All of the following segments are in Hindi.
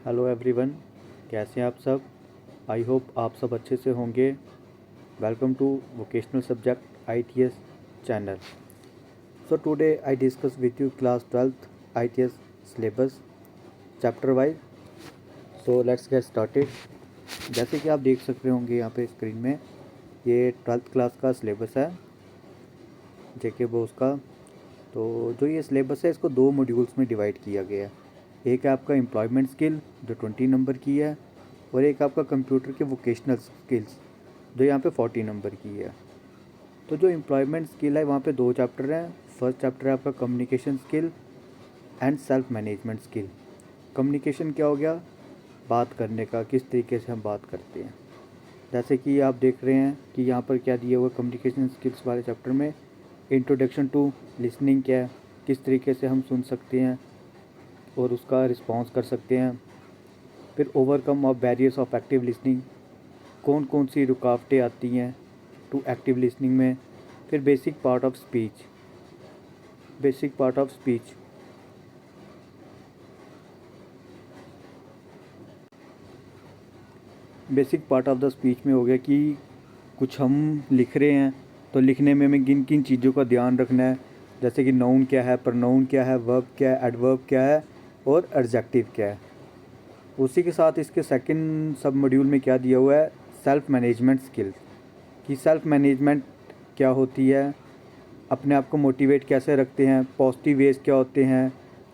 हेलो एवरीवन, कैसे हैं आप सब। आई होप आप सब अच्छे से होंगे। Welcome to vocational subject ITS channel. So today I discuss with you class 12th ITS syllabus chapter wise. So let's get started. जैसे कि आप देख सकते होंगे यहाँ पे स्क्रीन में, ये 12th क्लास का सिलेबस है JK बोस का। तो जो ये सिलेबस है इसको दो मॉड्यूल्स में डिवाइड किया गया है। एक है आपका एम्प्लॉयमेंट स्किल जो 20 नंबर की है, और एक आपका कंप्यूटर के वोकेशनल स्किल्स जो यहाँ पे 40 नंबर की है। तो जो एम्प्लॉयमेंट स्किल है वहाँ पे दो चैप्टर हैं। फर्स्ट चैप्टर है आपका communication skill and self management skill. Communication क्या हो गया, बात करने का, किस तरीके से हम बात करते हैं। जैसे कि आप देख रहे हैं कि यहाँ पर क्या दिया हुआ है कम्युनिकेशन स्किल्स वाले चैप्टर में। इंट्रोडक्शन टू लिसनिंग क्या है, किस तरीके से हम सुन सकते हैं और उसका रिस्पॉन्स कर सकते हैं। फिर overcome of barriers of active listening, कौन कौन सी रुकावटें आती हैं टू एक्टिव लिसनिंग में। फिर basic part of speech, basic part of speech. Basic part of the speech में हो गया कि कुछ हम लिख रहे हैं तो लिखने में हमें किन किन चीज़ों का ध्यान रखना है। जैसे कि नाउन क्या है, प्रोनाउन क्या है, वर्ब क्या है, एडवर्ब क्या है और एडजेक्टिव क्या है। उसी के साथ इसके सेकंड सब मॉड्यूल में क्या दिया हुआ है, सेल्फ मैनेजमेंट स्किल्स, कि सेल्फ मैनेजमेंट क्या होती है, अपने आप को मोटिवेट कैसे रखते हैं, पॉजिटिव वेज क्या होते हैं,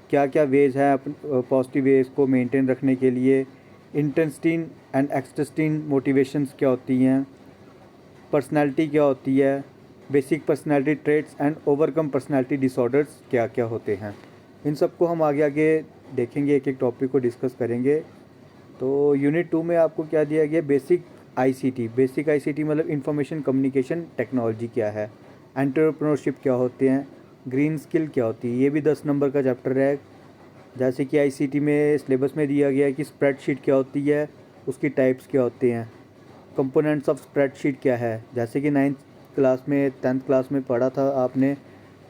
क्या क्या वेज है पॉजिटिव वेज को मेंटेन रखने के लिए, इंटेंस्टीन एंड एक्सटेंस्टीन मोटिवेशंस क्या होती हैं, पर्सनालिटी क्या होती है, basic personality traits and overcome personality disorders क्या क्या होते हैं। इन सबको हम आगे आगे देखेंगे, एक एक टॉपिक को डिस्कस करेंगे। तो यूनिट 2 में आपको क्या दिया गया, बेसिक ICT। बेसिक ICT मतलब इंफॉर्मेशन कम्युनिकेशन टेक्नोलॉजी क्या है, एंटरप्रेन्योरशिप क्या होते हैं, ग्रीन स्किल क्या होती है। ये भी 10 नंबर का चैप्टर है। जैसे कि ICT में सिलेबस में दिया गया है कि स्प्रेडशीट क्या होती है, उसकी टाइप्स क्या होते हैं, कंपोनेंट्स ऑफ स्प्रेडशीट क्या है। जैसे कि 9th क्लास में 10th क्लास में पढ़ा था आपने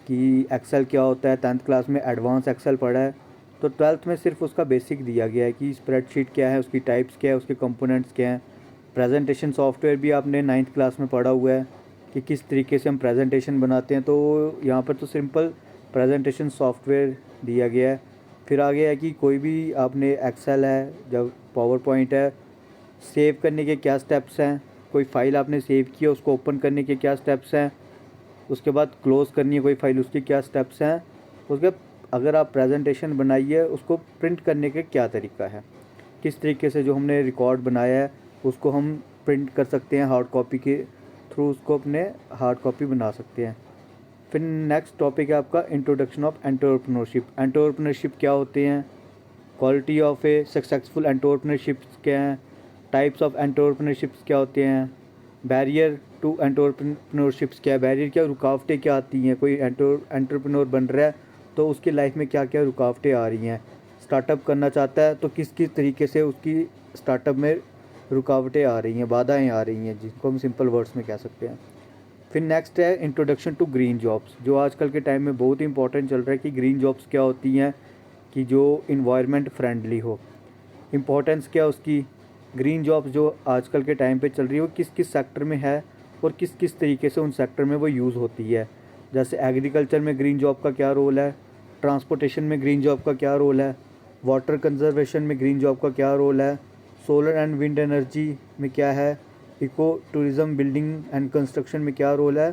कि एक्सेल क्या होता है, 10th क्लास में एडवांस एक्सेल पढ़ा है। तो 12th में सिर्फ उसका बेसिक दिया गया है कि स्प्रेडशीट क्या है, उसकी टाइप्स क्या है, उसके कंपोनेंट्स क्या हैं। प्रेजेंटेशन सॉफ्टवेयर भी आपने 9th क्लास में पढ़ा हुआ है कि किस तरीके से हम प्रेजेंटेशन बनाते हैं। तो यहाँ पर तो सिंपल प्रेजेंटेशन सॉफ्टवेयर दिया गया है। फिर आगे है कि कोई भी आपने एक्सेल है, जब पावर पॉइंट है, सेव करने के क्या स्टेप्स हैं, कोई फ़ाइल आपने सेव किया उसको ओपन करने के क्या स्टेप्स हैं, उसके बाद क्लोज़ करनी है कोई फ़ाइल उसके क्या स्टेप्स हैं, उसके बाद अगर आप प्रेजेंटेशन बनाइए उसको प्रिंट करने के क्या तरीका है, किस तरीके से जो हमने रिकॉर्ड बनाया है उसको हम प्रिंट कर सकते हैं, हार्ड कॉपी के थ्रू उसको अपने हार्ड कॉपी बना सकते हैं। फिर नेक्स्ट टॉपिक है आपका इंट्रोडक्शन ऑफ एंटरप्रेन्योरशिप। एंटरप्रेन्योरशिप क्या होते हैं, quality of A successful entrepreneurship क्या हैं, टाइप्स ऑफ एंटरप्रेन्योरशिप्स क्या होते हैं, बैरियर टू एंटरप्रेन्योरशिप्स क्या है, बैरियर क्या, रुकावटें क्या आती हैं। कोई एंटरप्रेन्योर बन रहा है तो उसकी लाइफ में क्या क्या रुकावटें आ रही हैं, स्टार्टअप करना चाहता है तो किस किस तरीके से उसकी स्टार्टअप में रुकावटें आ रही हैं, बाधाएं आ रही हैं, जिसको हम सिंपल वर्ड्स में कह सकते हैं। फिर नेक्स्ट है इंट्रोडक्शन टू ग्रीन जॉब्स, जो आजकल के टाइम में बहुत इंपॉर्टेंट चल रहा है कि ग्रीन जॉब्स क्या होती हैं, कि जो इन्वायरमेंट फ्रेंडली हो। इम्पोर्टेंस क्या उसकी, ग्रीन जॉब्स जो आजकल के टाइम पे चल रही है वो किस किस सेक्टर में है और किस किस तरीके से उन सेक्टर में वो यूज़ होती है। जैसे एग्रीकल्चर में ग्रीन जॉब का क्या रोल है, ट्रांसपोर्टेशन में ग्रीन जॉब का क्या रोल है, वाटर कंजर्वेशन में ग्रीन जॉब का क्या रोल है, सोलर एंड विंड एनर्जी में क्या है, eco tourism building and construction में क्या रोल है।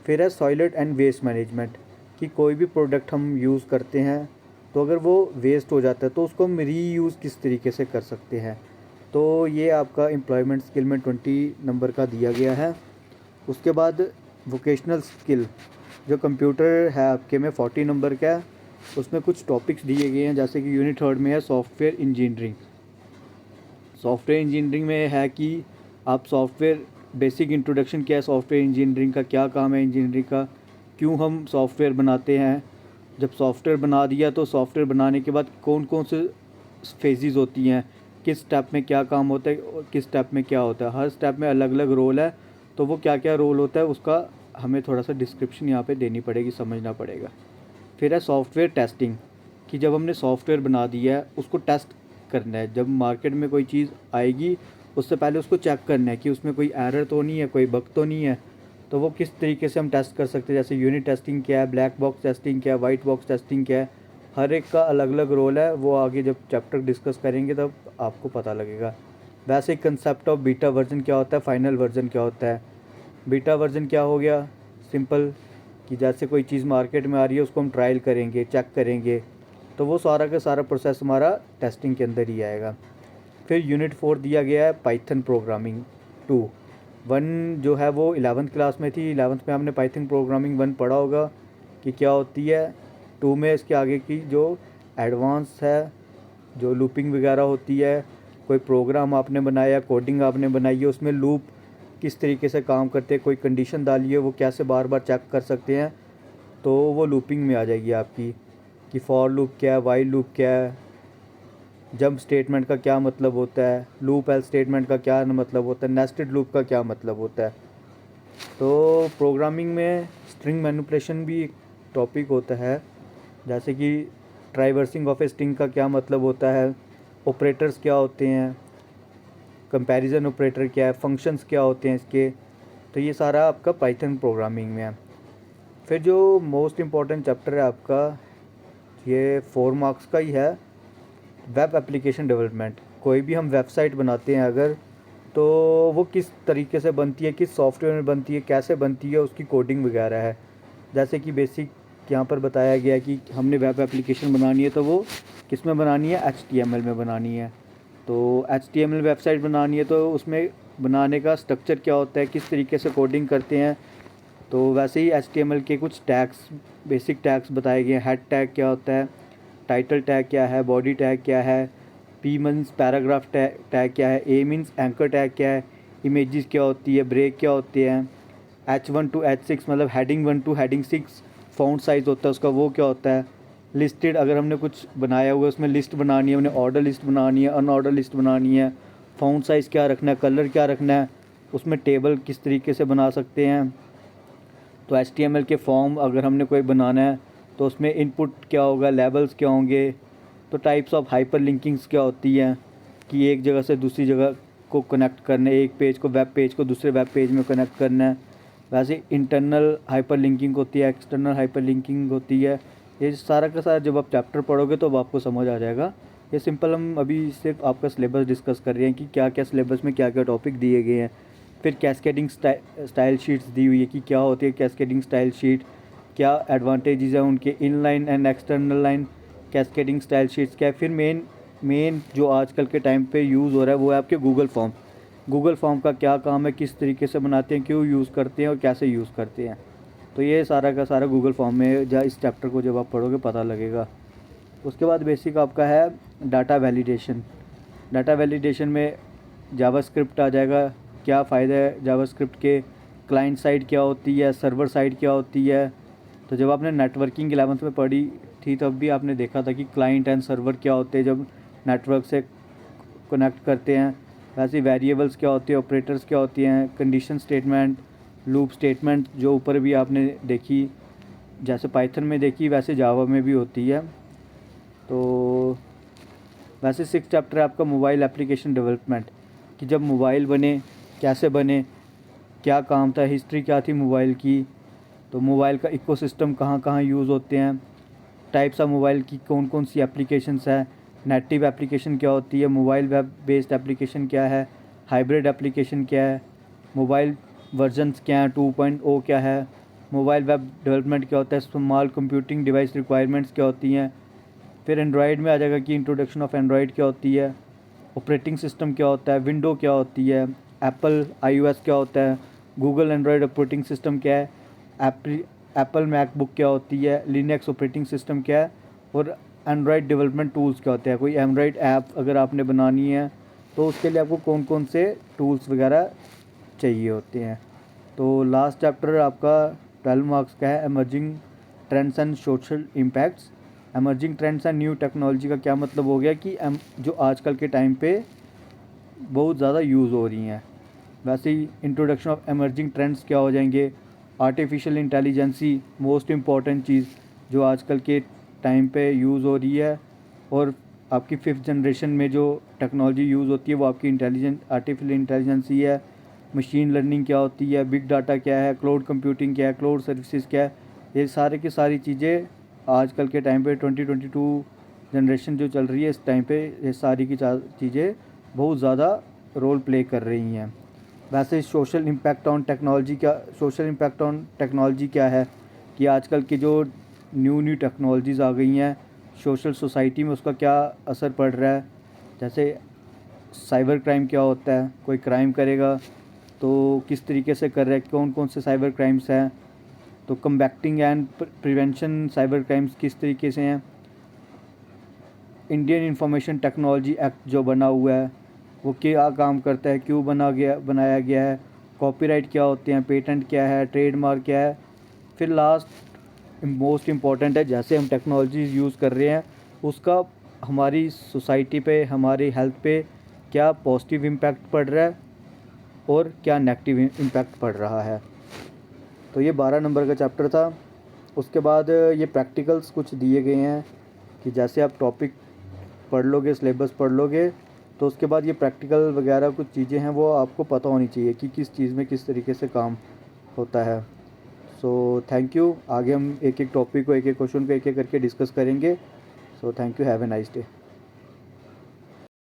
फिर है सॉइलेट एंड वेस्ट मैनेजमेंट, कि कोई भी प्रोडक्ट हम यूज़ करते हैं तो अगर वो वेस्ट हो जाता है तो उसको हम रीयूज़ किस तरीके से कर सकते हैं। तो ये आपका एम्प्लॉयमेंट स्किल में 20 नंबर का दिया गया है। उसके बाद वोकेशनल स्किल जो कंप्यूटर है आपके में 40 नंबर का है। उसमें कुछ टॉपिक्स दिए गए हैं, जैसे कि यूनिट 3 में है सॉफ्टवेयर इंजीनियरिंग। सॉफ्टवेयर इंजीनियरिंग में है कि आप सॉफ्टवेयर बेसिक इंट्रोडक्शन क्या है सॉफ्टवेयर इंजीनियरिंग का, क्या काम है इंजीनियरिंग का, क्यों हम सॉफ्टवेयर बनाते हैं, जब सॉफ्टवेयर बना दिया तो सॉफ्टवेयर बनाने के बाद कौन कौन से फेजेस होती हैं, किस स्टेप में क्या काम होता है और किस स्टेप में क्या होता है, हर स्टेप में अलग अलग रोल है। तो वो क्या क्या रोल होता है उसका हमें थोड़ा सा डिस्क्रिप्शन यहाँ पे देनी पड़ेगी, समझना पड़ेगा। फिर है सॉफ्टवेयर टेस्टिंग, कि जब हमने सॉफ्टवेयर बना दिया है उसको टेस्ट करना है। जब मार्केट में कोई चीज़ आएगी उससे पहले उसको चेक करना है कि उसमें कोई एरर तो नहीं है, कोई बग तो नहीं है। तो वो किस तरीके से हम टेस्ट कर सकते हैं, जैसे यूनिट टेस्टिंग क्या है, ब्लैक बॉक्स टेस्टिंग क्या है, वाइट बॉक्स टेस्टिंग क्या है, हर एक का अलग अलग रोल है। वो आगे जब चैप्टर डिस्कस करेंगे तब आपको पता लगेगा। वैसे कंसेप्ट ऑफ बीटा वर्जन क्या होता है, फाइनल वर्जन क्या होता है। बीटा वर्जन क्या हो गया, सिंपल कि जैसे कोई चीज़ मार्केट में आ रही है उसको हम ट्रायल करेंगे, चेक करेंगे, तो वो सारा का सारा प्रोसेस हमारा टेस्टिंग के अंदर ही आएगा। फिर यूनिट 4 दिया गया है पाइथन प्रोग्रामिंग 2। 1 जो है वो 11th क्लास में थी, 11th में आपने पाइथन प्रोग्रामिंग 1 पढ़ा होगा कि क्या होती है। 2 में इसके आगे की जो एडवांस है, जो लूपिंग वगैरह होती है, कोई प्रोग्राम आपने बनाया, कोडिंग आपने बनाई है, उसमें लूप किस तरीके से काम करते हैं, कोई कंडीशन डाली है वो कैसे बार बार चेक कर सकते हैं, तो वो लूपिंग में आ जाएगी आपकी कि फॉर लूप क्या है, वाइल लूप क्या है, जंप स्टेटमेंट का क्या मतलब होता है, लूप एल्स स्टेटमेंट का क्या मतलब होता है, नेस्टेड लूप का क्या मतलब होता है। तो प्रोग्रामिंग में स्ट्रिंग मैनिपुलेशन भी एक टॉपिक होता है, जैसे कि ट्राइवर्सिंग ऑफ ए स्ट्रिंग का क्या मतलब होता है, ऑपरेटर्स क्या होते हैं, कंपैरिजन ऑपरेटर क्या है, फंक्शंस क्या होते हैं इसके। तो ये सारा आपका पाइथन प्रोग्रामिंग में है। फिर जो मोस्ट इम्पॉर्टेंट चैप्टर है आपका, ये 4 मार्क्स का ही है, वेब एप्लीकेशन डेवलपमेंट। कोई भी हम वेबसाइट बनाते हैं अगर, तो वो किस तरीके से बनती है, किस सॉफ्टवेयर में बनती है, कैसे बनती है, उसकी कोडिंग वगैरह है। जैसे कि बेसिक यहाँ पर बताया गया है कि हमने वेब एप्लीकेशन बनानी है तो वो किस में बनानी है, HTML में बनानी है। तो HTML वेबसाइट बनानी है तो उसमें बनाने का स्ट्रक्चर क्या होता है, किस तरीके से कोडिंग करते हैं। तो वैसे ही HTML के कुछ टैग्स, बेसिक टैग्स बताए गए हैं। हेड टैग क्या होता है, टाइटल टैग क्या है, बॉडी टैग क्या है, P मीन्स पैराग्राफ टैग क्या है, A मीन्स एंकर टैग क्या है, इमेजेस क्या होती है, ब्रेक क्या होते हैं, H1 to H6 मतलब heading 1 to heading 6 font size होता है उसका, वो क्या होता है। लिस्टेड अगर हमने कुछ बनाया हुआ है उसमें लिस्ट बनानी है, हमने ऑर्डर लिस्ट बनानी है, अनऑर्डर लिस्ट बनानी है, फ़ॉन्ट साइज़ क्या रखना है, कलर क्या रखना है, उसमें टेबल किस तरीके से बना सकते हैं। तो HTML के फॉर्म अगर हमने कोई बनाना है तो उसमें इनपुट क्या होगा, लेबल्स क्या होंगे। तो टाइप्स ऑफ हाइपर लिंकिंग्स क्या होती हैं कि एक जगह से दूसरी जगह को कनेक्ट करना है, एक पेज को, वेब पेज को दूसरे वेब पेज में कनेक्ट करना है। वैसे इंटरनल हाइपर लिंकिंग होती है, एक्सटर्नल हाइपर लिंकिंग होती है। ये सारा का सारा जब आप चैप्टर पढ़ोगे तो आपको समझ आ जाएगा। ये सिंपल हम अभी सिर्फ आपका सिलेबस डिस्कस कर रहे हैं कि क्या क्या सिलेबस में क्या क्या टॉपिक दिए गए हैं। फिर कैस्केडिंग स्टाइल शीट्स दी हुई है कि क्या होती है कैस्केडिंग स्टाइल शीट, क्या एडवांटेजेस हैं उनके, inline and external line cascading style sheets क्या है। फिर मेन जो आजकल के टाइम पे यूज़ हो रहा है वो है आपके गूगल फॉर्म। गूगल फॉर्म का क्या काम है, किस तरीके से बनाते हैं, क्यों यूज़ करते हैं और कैसे यूज़ करते हैं। तो ये सारा का सारा गूगल फॉर्म में इस चैप्टर को जब आप पढ़ोगे पता लगेगा। उसके बाद बेसिक आपका है डाटा वैलिडेशन। डाटा वैलिडेशन में जावास्क्रिप्ट आ जाएगा, क्या फ़ायदा है जावास्क्रिप्ट के, क्लाइंट साइड क्या होती है, सर्वर साइड क्या होती है। तो जब आपने नेटवर्किंग 11th में पढ़ी थी तब भी आपने देखा था कि क्लाइंट एंड सर्वर क्या होते हैं जब नेटवर्क से कनेक्ट करते हैं। वैसे वेरिएबल्स क्या होती है, ऑपरेटर्स क्या होती हैं, कंडीशन स्टेटमेंट, लूप स्टेटमेंट जो ऊपर भी आपने देखी, जैसे पाइथन में देखी वैसे जावा में भी होती है। तो वैसे 6 चैप्टर है आपका मोबाइल एप्लीकेशन डेवलपमेंट कि जब मोबाइल बने, कैसे बने, क्या काम था, हिस्ट्री क्या थी मोबाइल की, तो मोबाइल का इकोसिस्टम कहाँ कहाँ यूज़ होते हैं, टाइप्स ऑफ मोबाइल की कौन कौन सी एप्लीकेशंस है, नेटिव एप्लीकेशन क्या होती है, मोबाइल वेब बेस्ड एप्लीकेशन क्या है, हाइब्रिड एप्लीकेशन क्या है, मोबाइल वर्जन्स क्या है, 2.0 क्या है, मोबाइल वेब डेवलपमेंट क्या होता है, स्मॉल कंप्यूटिंग डिवाइस रिक्वायरमेंट्स क्या होती हैं। फिर एंड्रॉयड में आ जाएगा कि इंट्रोडक्शन ऑफ एंड्रॉयड क्या होती है, ऑपरेटिंग सिस्टम क्या होता है, विंडो क्या होती है, एप्पल iOS क्या होता है, गूगल एंड्रॉयड ऑपरेटिंग सिस्टम क्या है, एप्पल मैकबुक क्या होती है, लिनक्स ऑपरेटिंग सिस्टम क्या है, और एंड्रॉयड डेवलपमेंट टूल्स क्या होते हैं। कोई एंड्रॉयड ऐप अगर आपने बनानी है तो उसके लिए आपको कौन कौन से टूल्स वगैरह चाहिए होते हैं। तो लास्ट चैप्टर आपका 12 मार्क्स का है, emerging trends and social impacts. Emerging trends and new technology का क्या मतलब हो गया कि जो आजकल के टाइम पे बहुत ज़्यादा यूज़ हो रही हैं। वैसे ही इंट्रोडक्शन ऑफ एमर्जिंग ट्रेंड्स क्या हो जाएंगे, आर्टिफिशियल इंटेलिजेंसी मोस्ट इम्पॉर्टेंट चीज़ जो आजकल के टाइम पे यूज़ हो रही है, और आपकी 5th जनरेशन में जो टेक्नोलॉजी यूज़ होती है वो आपकी आर्टिफिशियल इंटेलिजेंस ही है। मशीन लर्निंग क्या होती है, बिग डाटा क्या है, क्लाउड कंप्यूटिंग क्या है, क्लाउड सर्विसेज क्या है, ये सारे की सारी चीज़ें आजकल के टाइम पे 2022 जनरेशन जो चल रही है इस टाइम पे ये सारी की चीज़ें बहुत ज़्यादा रोल प्ले कर रही हैं। वैसे सोशल इम्पैक्ट ऑन टेक्नोलॉजी क्या है कि आजकल की जो न्यू टेक्नोलॉजीज़ आ गई हैं सोशल सोसाइटी में उसका क्या असर पड़ रहा है। जैसे साइबर क्राइम क्या होता है, कोई क्राइम करेगा तो किस तरीके से कर रहा है, कौन कौन से साइबर क्राइम्स हैं, तो कम्बैक्टिंग एंड प्रिवेंशन साइबर क्राइम्स किस तरीके से हैं। इंडियन इंफॉर्मेशन टेक्नोलॉजी एक्ट जो बना हुआ है वो क्या काम करता है, क्यों बनाया गया है, कॉपीराइट क्या होते हैं, पेटेंट क्या है, ट्रेडमार्क क्या है। फिर लास्ट मोस्ट इम्पॉर्टेंट है, जैसे हम टेक्नोलॉजीज़ यूज़ कर रहे हैं उसका हमारी सोसाइटी पे, हमारी हेल्थ पे क्या पॉजिटिव इम्पैक्ट पड़ रहा है और क्या नेगेटिव इम्पैक्ट पड़ रहा है। तो ये 12 नंबर का चैप्टर था। उसके बाद ये प्रैक्टिकल्स कुछ दिए गए हैं कि जैसे आप टॉपिक पढ़ लोगे, सिलेबस पढ़ लोगे, तो उसके बाद ये प्रैक्टिकल वगैरह कुछ चीज़ें हैं वो आपको पता होनी चाहिए कि किस चीज़ में किस तरीके से काम होता है। So thank you. आगे हम एक एक टॉपिक को, एक एक क्वेश्चन को एक एक करके डिस्कस करेंगे। So thank you, have a nice day.